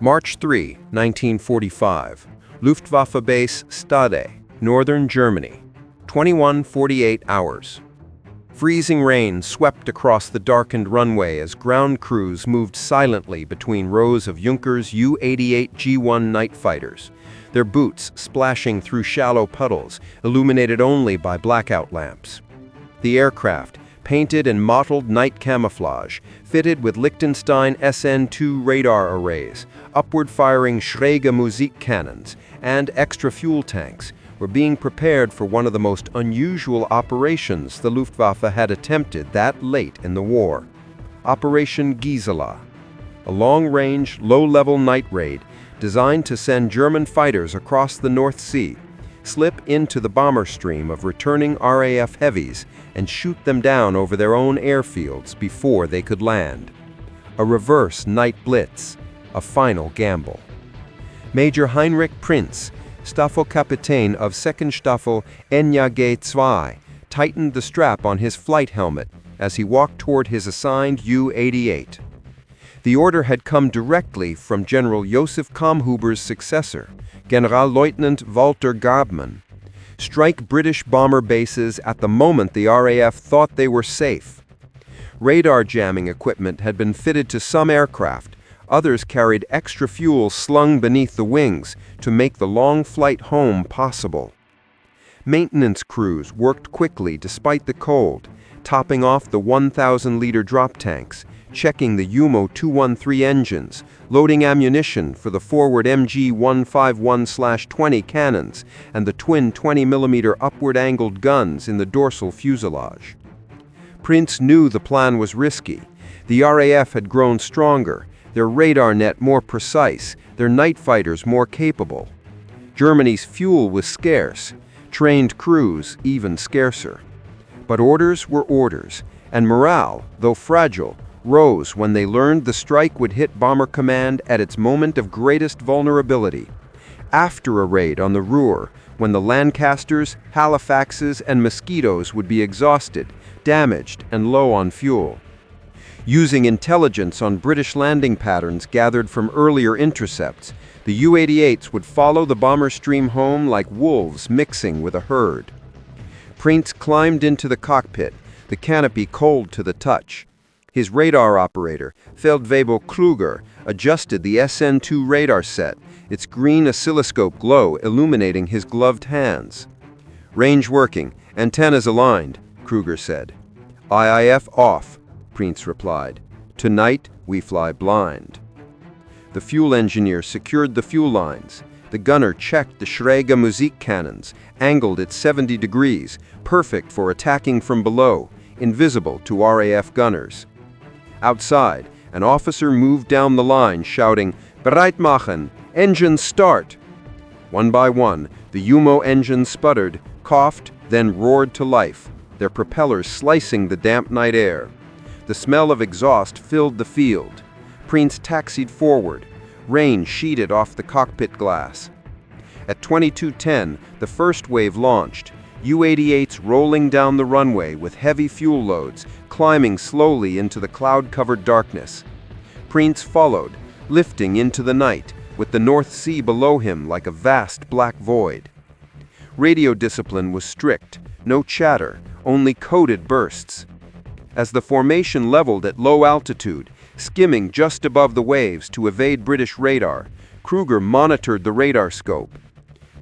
March 3, 1945, Luftwaffe Base Stade, northern Germany, 21:48 hours. Freezing rain swept across the darkened runway as ground crews moved silently between rows of Junkers Ju-88 G1 night fighters, their boots splashing through shallow puddles, illuminated only by blackout lamps. The aircraft, painted in mottled night camouflage, fitted with Liechtenstein SN-2 radar arrays, upward-firing Schräge Musik cannons, and extra fuel tanks, were being prepared for one of the most unusual operations the Luftwaffe had attempted that late in the war. Operation Gisela, a long-range, low-level night raid designed to send German fighters across the North Sea, slip into the bomber stream of returning RAF heavies, and shoot them down over their own airfields before they could land. A reverse night blitz, a final gamble. Major Heinrich Prinz, Staffelkapitän of 2nd Staffel NJG 2, tightened the strap on his flight helmet as he walked toward his assigned Ju-88. The order had come directly from General Josef Kamhuber's successor, Generalleutnant Walter Gabmann. Strike British bomber bases at the moment the RAF thought they were safe. Radar jamming equipment had been fitted to some aircraft. Others carried extra fuel slung beneath the wings to make the long flight home possible. Maintenance crews worked quickly despite the cold, topping off the 1,000-liter drop tanks, checking the UMO 213 engines, loading ammunition for the forward MG 151/20 cannons and the twin 20mm upward-angled guns in the dorsal fuselage. Prinz knew the plan was risky. The RAF had grown stronger, their radar net more precise, their night fighters more capable. Germany's fuel was scarce, trained crews even scarcer. But orders were orders, and morale, though fragile, rose when they learned the strike would hit Bomber Command at its moment of greatest vulnerability, after a raid on the Ruhr, when the Lancasters, Halifaxes, and Mosquitos would be exhausted, damaged, and low on fuel. Using intelligence on British landing patterns gathered from earlier intercepts, the Ju-88s would follow the bomber stream home like wolves mixing with a herd. Prinz climbed into the cockpit, the canopy cold to the touch. His radar operator, Feldwebel Kruger, adjusted the SN-2 radar set, its green oscilloscope glow illuminating his gloved hands. "Range working, antennas aligned," Kruger said. "IIF off," Prinz replied. "Tonight, we fly blind." The fuel engineer secured the fuel lines. The gunner checked the Schräge Musik cannons, angled at 70 degrees, perfect for attacking from below, invisible to RAF gunners. Outside, an officer moved down the line shouting, "Bereit machen! Engines start!" One by one, the UMO engines sputtered, coughed, then roared to life, their propellers slicing the damp night air. The smell of exhaust filled the field. Prinz taxied forward. Rain sheeted off the cockpit glass. At 22:10, the first wave launched, Ju-88s rolling down the runway with heavy fuel loads, climbing slowly into the cloud-covered darkness. Prinz followed, lifting into the night, with the North Sea below him like a vast black void. Radio discipline was strict, no chatter, only coded bursts. As the formation leveled at low altitude, skimming just above the waves to evade British radar, Kruger monitored the radar scope.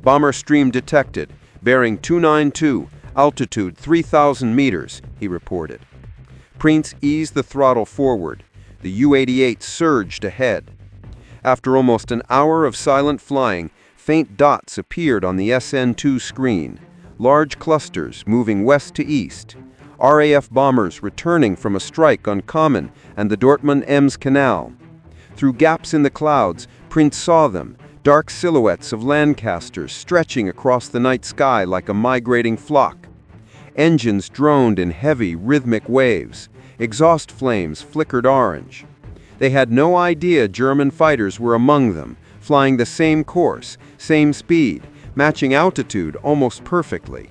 "Bomber stream detected, bearing 292, altitude 3,000 meters," he reported. Prinz eased the throttle forward. The Ju-88 surged ahead. After almost an hour of silent flying, faint dots appeared on the SN-2 screen, large clusters moving west to east. RAF bombers returning from a strike on Common and the Dortmund-Ems Canal. Through gaps in the clouds, Prinz saw them, dark silhouettes of Lancasters stretching across the night sky like a migrating flock. Engines droned in heavy, rhythmic waves. Exhaust flames flickered orange. They had no idea German fighters were among them, flying the same course, same speed, matching altitude almost perfectly.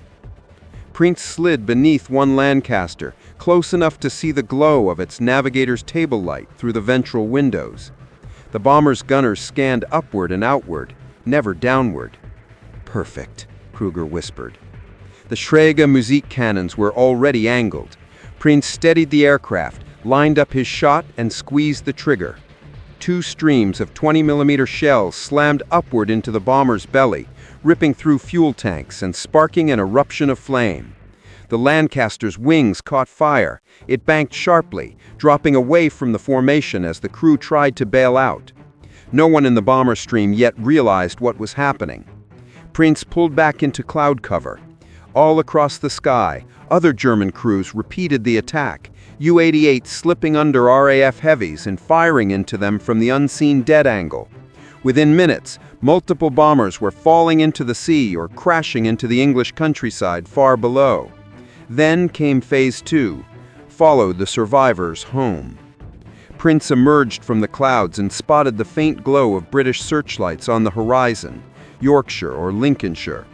Prinz slid beneath one Lancaster, close enough to see the glow of its navigator's table light through the ventral windows. The bomber's gunners scanned upward and outward, never downward. "Perfect," Kruger whispered. The Schräge Musik cannons were already angled. Prince steadied the aircraft, lined up his shot, and squeezed the trigger. 2 streams of 20mm shells slammed upward into the bomber's belly, ripping through fuel tanks and sparking an eruption of flame. The Lancaster's wings caught fire. It banked sharply, dropping away from the formation as the crew tried to bail out. No one in the bomber stream yet realized what was happening. Prince pulled back into cloud cover. All across the sky, other German crews repeated the attack, U-88 slipping under RAF heavies and firing into them from the unseen dead angle. Within minutes, multiple bombers were falling into the sea or crashing into the English countryside far below. Then came Phase 2, followed the survivors home. Prince emerged from the clouds and spotted the faint glow of British searchlights on the horizon, Yorkshire or Lincolnshire.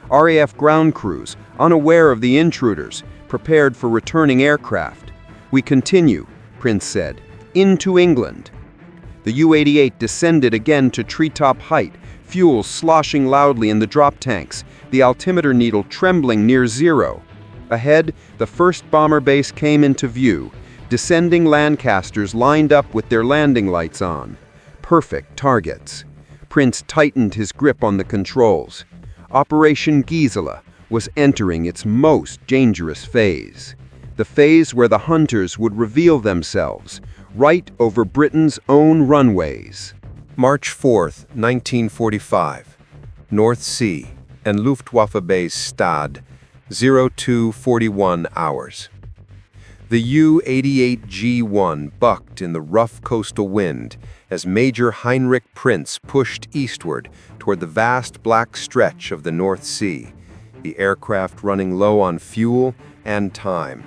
RAF ground crews, unaware of the intruders, prepared for returning aircraft. "We continue," Prince said, "into England." The U-88 descended again to treetop height, fuel sloshing loudly in the drop tanks, the altimeter needle trembling near zero. Ahead, the first bomber base came into view, descending Lancasters lined up with their landing lights on. Perfect targets. Prince tightened his grip on the controls. Operation Gisela was entering its most dangerous phase. The phase where the hunters would reveal themselves, right over Britain's own runways. March 4th, 1945. North Sea and Luftwaffe Base Stade, 0241 hours. The U-88G1 bucked in the rough coastal wind as Major Heinrich Prinz pushed eastward toward the vast black stretch of the North Sea, the aircraft running low on fuel and time.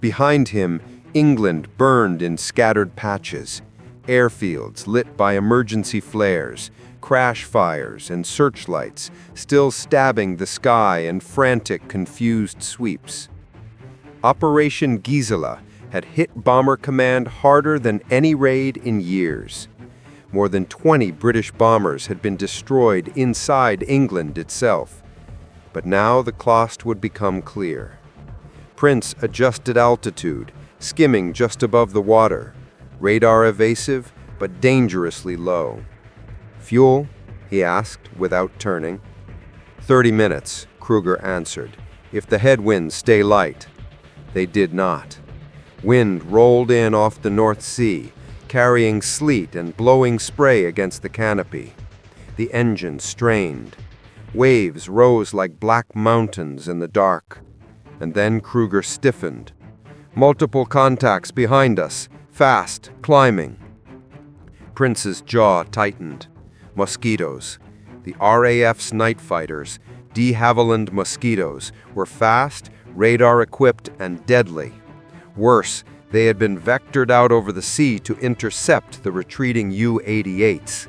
Behind him, England burned in scattered patches, airfields lit by emergency flares, crash fires and searchlights still stabbing the sky in frantic, confused sweeps. Operation Gisela had hit Bomber Command harder than any raid in years. More than 20 British bombers had been destroyed inside England itself. But now the cost would become clear. Prince adjusted altitude, skimming just above the water, radar evasive but dangerously low. "Fuel?" he asked without turning. 30 minutes, Kruger answered, "if the headwinds stay light." They did not. Wind rolled in off the North Sea, carrying sleet and blowing spray against the canopy. The engine strained. Waves rose like black mountains in the dark. And then Kruger stiffened. "Multiple contacts behind us, fast, climbing." Prince's jaw tightened. Mosquitos. The RAF's night fighters, de Havilland Mosquitos, were fast, radar-equipped, and deadly. Worse, they had been vectored out over the sea to intercept the retreating U-88s.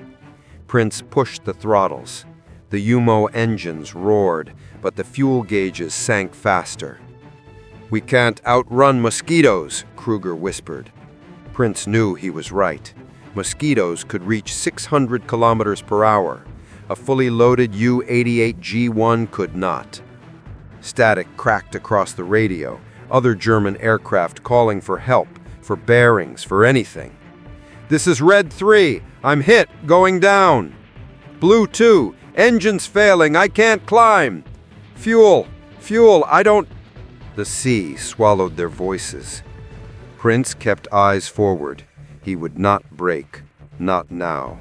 Prince pushed the throttles. The UMO engines roared, but the fuel gauges sank faster. "We can't outrun Mosquitos," Kruger whispered. Prince knew he was right. Mosquitos could reach 600 kilometers per hour. A fully loaded U-88G1 could not. Static cracked across the radio, other German aircraft calling for help, for bearings, for anything. "This is Red 3. I'm hit, going down. Blue 2. Engines failing. I can't climb. Fuel. I don't..." The sea swallowed their voices. Prince kept eyes forward. He would not break. Not now.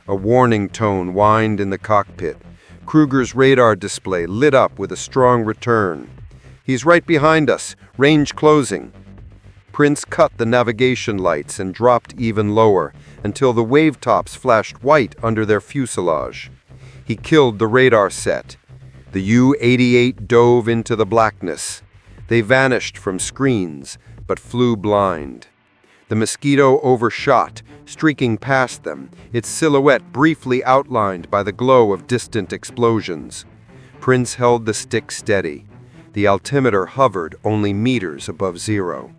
A warning tone whined in the cockpit. Kruger's radar display lit up with a strong return. "He's right behind us. Range closing." Prince cut the navigation lights and dropped even lower until the wave tops flashed white under their fuselage. He killed the radar set. The U-88 dove into the blackness. They vanished from screens, but flew blind. The Mosquito overshot, streaking past them, its silhouette briefly outlined by the glow of distant explosions. Prince held the stick steady. The altimeter hovered only meters above zero.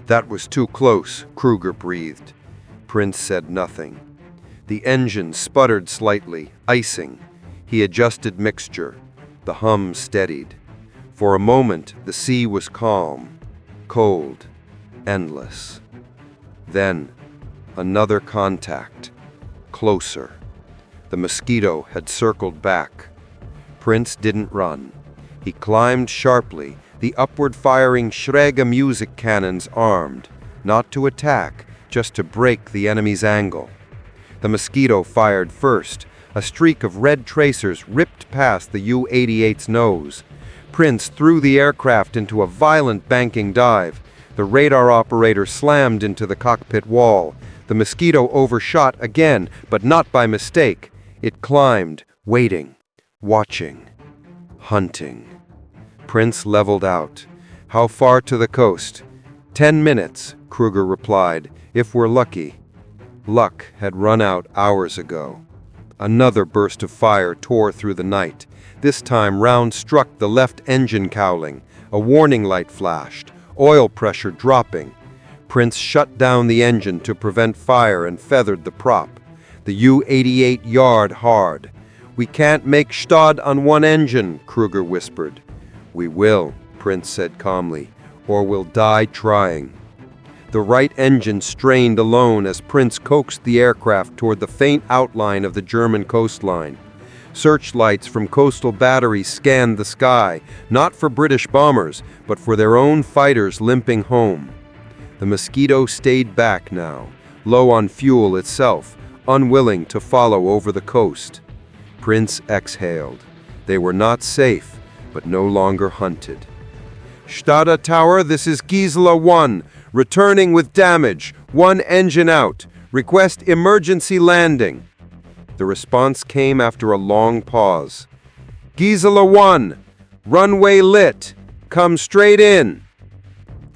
"That was too close," Kruger breathed. Prince said nothing. The engine sputtered slightly, icing. He adjusted mixture. The hum steadied. For a moment, the sea was calm, cold, endless. Then, another contact. Closer. The Mosquito had circled back. Prince didn't run. He climbed sharply, the upward-firing Schräge Musik cannons armed, not to attack, just to break the enemy's angle. The Mosquito fired first. A streak of red tracers ripped past the U-88's nose. Prince threw the aircraft into a violent banking dive. The radar operator slammed into the cockpit wall. The Mosquito overshot again, but not by mistake. It climbed, waiting, watching, hunting. Prince leveled out. How far to the coast? 10 minutes, Kruger replied, if we're lucky. Luck had run out hours ago. Another burst of fire tore through the night. This time, round struck the left engine cowling. A warning light flashed, oil pressure dropping. Prince shut down the engine to prevent fire and feathered the prop. The U-88 yarred hard. "We can't make Stade on one engine," Kruger whispered. "We will," Prince said calmly, "or we'll die trying." The right engine strained alone as Prince coaxed the aircraft toward the faint outline of the German coastline. Searchlights from coastal batteries scanned the sky, not for British bombers, but for their own fighters limping home. The Mosquito stayed back now, low on fuel itself, unwilling to follow over the coast. Prince exhaled. They were not safe, but no longer hunted. "Stade Tower, this is Gisela 1. Returning with damage. One engine out. Request emergency landing." The response came after a long pause. "Gisela 1. Runway lit. Come straight in."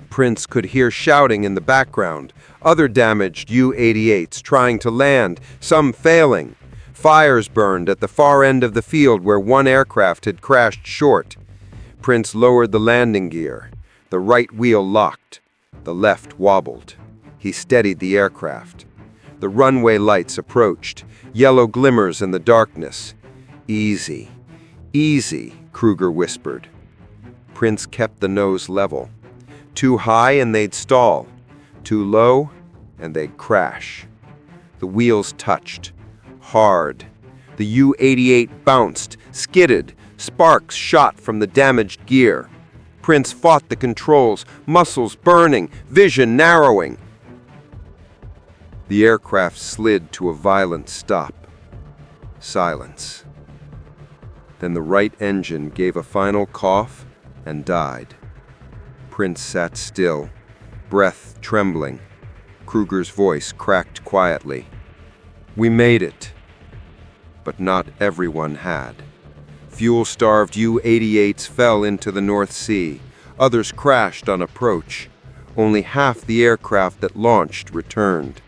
Prince could hear shouting in the background. Other damaged U-88s trying to land, some failing. Fires burned at the far end of the field where one aircraft had crashed short. Prince lowered the landing gear. The right wheel locked. The left wobbled. He steadied the aircraft. The runway lights approached, yellow glimmers in the darkness. "Easy, easy," Kruger whispered. Prince kept the nose level. Too high and they'd stall. Too low and they'd crash. The wheels touched. Hard. The U-88 bounced, skidded. Sparks shot from the damaged gear. Prince fought the controls, muscles burning, vision narrowing. The aircraft slid to a violent stop. Silence. Then the right engine gave a final cough and died. Prince sat still, breath trembling. Kruger's voice cracked quietly. "We made it." But not everyone had. Fuel-starved U-88s fell into the North Sea. Others crashed on approach. Only half the aircraft that launched returned.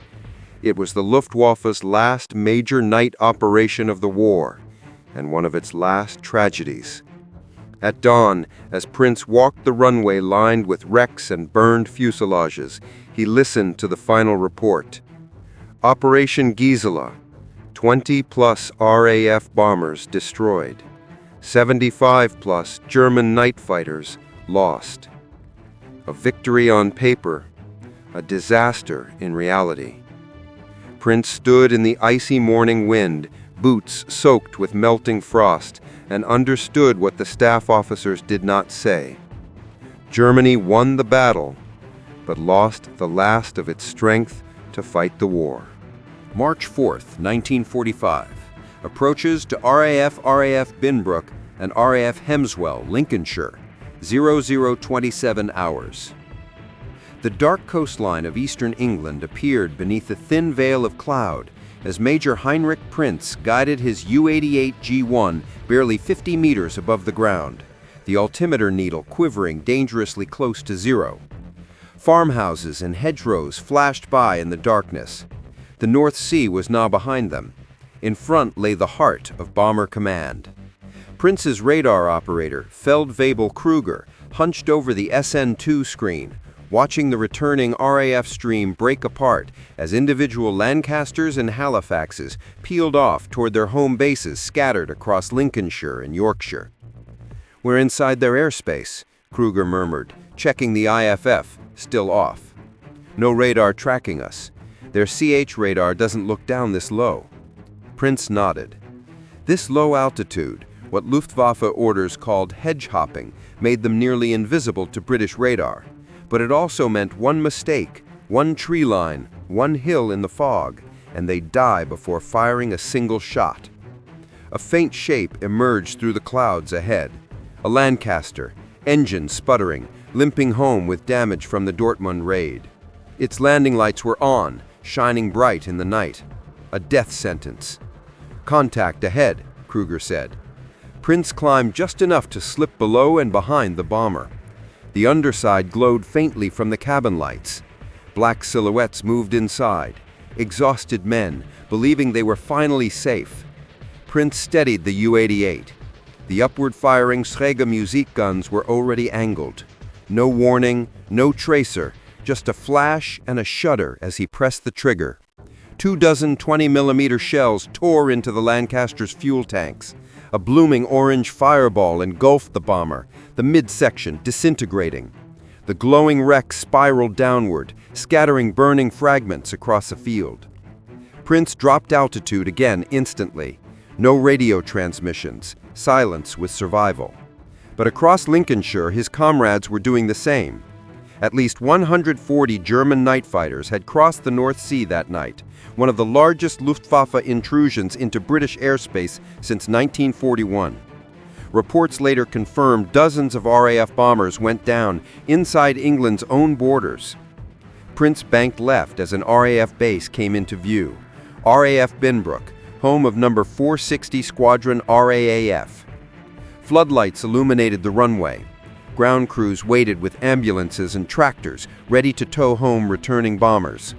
It was the Luftwaffe's last major night operation of the war, and one of its last tragedies. At dawn, as Prince walked the runway lined with wrecks and burned fuselages, he listened to the final report. Operation Gisela, 20-plus RAF bombers destroyed. 75-plus German night fighters lost. A victory on paper, a disaster in reality. Prince stood in the icy morning wind, boots soaked with melting frost, and understood what the staff officers did not say. Germany won the battle, but lost the last of its strength to fight the war. March 4th, 1945. Approaches to RAF Binbrook and RAF Hemswell, Lincolnshire, 0027 hours. The dark coastline of eastern England appeared beneath a thin veil of cloud as Major Heinrich Prince guided his U-88 G1 barely 50 meters above the ground, the altimeter needle quivering dangerously close to zero. Farmhouses and hedgerows flashed by in the darkness. The North Sea was now behind them. In front lay the heart of Bomber Command. Prince's radar operator, Feldwebel Kruger, hunched over the SN2 screen, watching the returning RAF stream break apart as individual Lancasters and Halifaxes peeled off toward their home bases scattered across Lincolnshire and Yorkshire. "We're inside their airspace," Kruger murmured, checking the IFF, still off. "No radar tracking us. Their CH radar doesn't look down this low." Prince nodded. This low altitude, what Luftwaffe orders called hedge hopping, made them nearly invisible to British radar. But it also meant one mistake, one tree line, one hill in the fog, and they'd die before firing a single shot. A faint shape emerged through the clouds ahead. A Lancaster, engine sputtering, limping home with damage from the Dortmund raid. Its landing lights were on, shining bright in the night. A death sentence. "Contact ahead," Kruger said. Prince climbed just enough to slip below and behind the bomber. The underside glowed faintly from the cabin lights. Black silhouettes moved inside, exhausted men, believing they were finally safe. Prince steadied the U-88. The upward-firing Schräge Musik guns were already angled. No warning, no tracer, just a flash and a shudder as he pressed the trigger. 24 20mm shells tore into the Lancaster's fuel tanks. A blooming orange fireball engulfed the bomber, the midsection disintegrating. The glowing wreck spiraled downward, scattering burning fragments across a field. Prince dropped altitude again instantly. No radio transmissions, silence with survival. But across Lincolnshire, his comrades were doing the same. At least 140 German night fighters had crossed the North Sea that night, one of the largest Luftwaffe intrusions into British airspace since 1941. Reports later confirmed dozens of RAF bombers went down inside England's own borders. Prince banked left as an RAF base came into view. RAF Binbrook, home of No. 460 Squadron RAAF. Floodlights illuminated the runway. Ground crews waited with ambulances and tractors, ready to tow home returning bombers.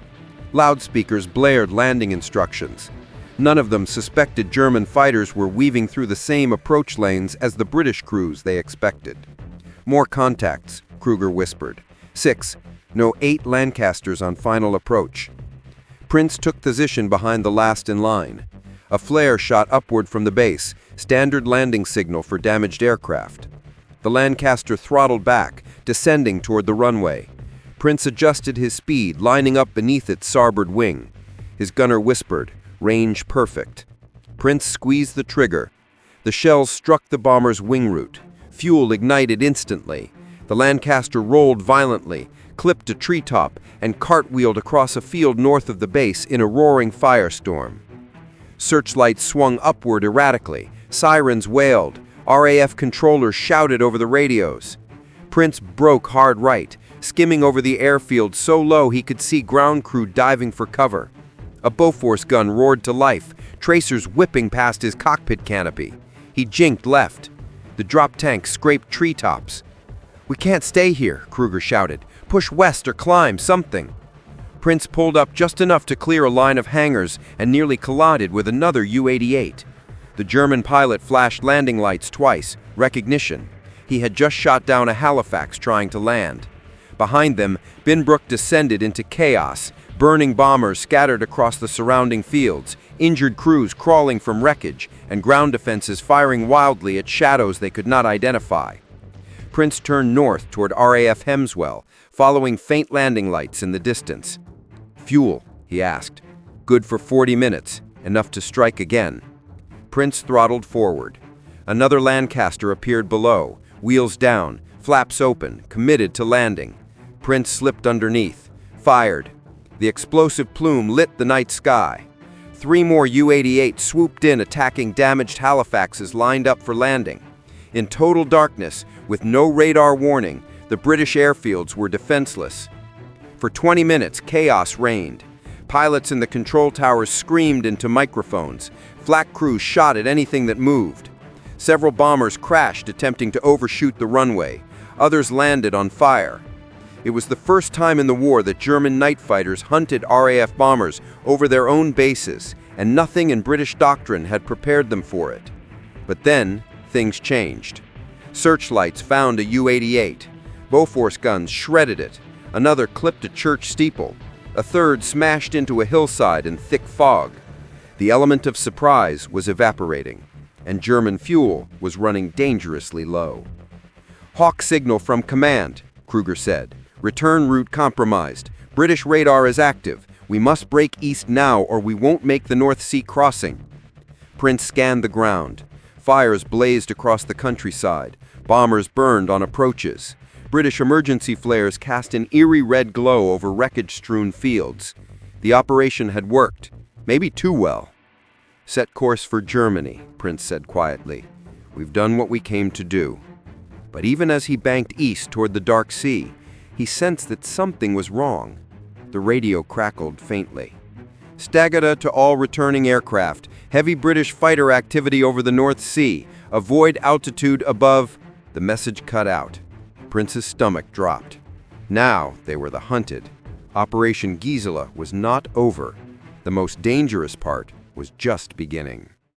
Loudspeakers blared landing instructions. None of them suspected German fighters were weaving through the same approach lanes as the British crews they expected. "More contacts," Kruger whispered. 6. No, 8 Lancasters on final approach. Prince took position behind the last in line. A flare shot upward from the base, standard landing signal for damaged aircraft. The Lancaster throttled back, descending toward the runway. Prince adjusted his speed, lining up beneath its starboard wing. His gunner whispered, "Range perfect." Prince squeezed the trigger. The shells struck the bomber's wing root. Fuel ignited instantly. The Lancaster rolled violently, clipped a treetop, and cartwheeled across a field north of the base in a roaring firestorm. Searchlights swung upward erratically. Sirens wailed. RAF controllers shouted over the radios. Prince broke hard right, skimming over the airfield so low he could see ground crew diving for cover. A Bofors gun roared to life, tracers whipping past his cockpit canopy. He jinked left. The drop tank scraped treetops. "We can't stay here," Kruger shouted. "Push west or climb, something." Prince pulled up just enough to clear a line of hangars and nearly collided with another U-88. The German pilot flashed landing lights twice, recognition. He had just shot down a Halifax trying to land. Behind them, Binbrook descended into chaos, burning bombers scattered across the surrounding fields, injured crews crawling from wreckage, and ground defenses firing wildly at shadows they could not identify. Prince turned north toward RAF Hemswell, following faint landing lights in the distance. "Fuel," he asked. "Good for 40 minutes, enough to strike again." Prince throttled forward. Another Lancaster appeared below, wheels down, flaps open, committed to landing. Prince slipped underneath, fired. The explosive plume lit the night sky. 3 more U-88 swooped in, attacking damaged Halifaxes lined up for landing. In total darkness, with no radar warning, the British airfields were defenseless. For 20 minutes, chaos reigned. Pilots in the control towers screamed into microphones. Flak crews shot at anything that moved. Several bombers crashed attempting to overshoot the runway. Others landed on fire. It was the first time in the war that German night fighters hunted RAF bombers over their own bases, and nothing in British doctrine had prepared them for it. But then, things changed. Searchlights found a U-88. Bofors guns shredded it. Another clipped a church steeple. A third smashed into a hillside in thick fog. The element of surprise was evaporating, and German fuel was running dangerously low. "Hawk signal from command," Kruger said. "Return route compromised. British radar is active. We must break east now or we won't make the North Sea crossing." Prince scanned the ground. Fires blazed across the countryside. Bombers burned on approaches. British emergency flares cast an eerie red glow over wreckage-strewn fields. The operation had worked, maybe too well. "Set course for Germany," Prince said quietly. "We've done what we came to do." But even as he banked east toward the dark sea, he sensed that something was wrong. The radio crackled faintly. "Stagata to all returning aircraft. Heavy British fighter activity over the North Sea. Avoid altitude above—" The message cut out. Prince's stomach dropped. Now they were the hunted. Operation Gisela was not over. The most dangerous part was just beginning.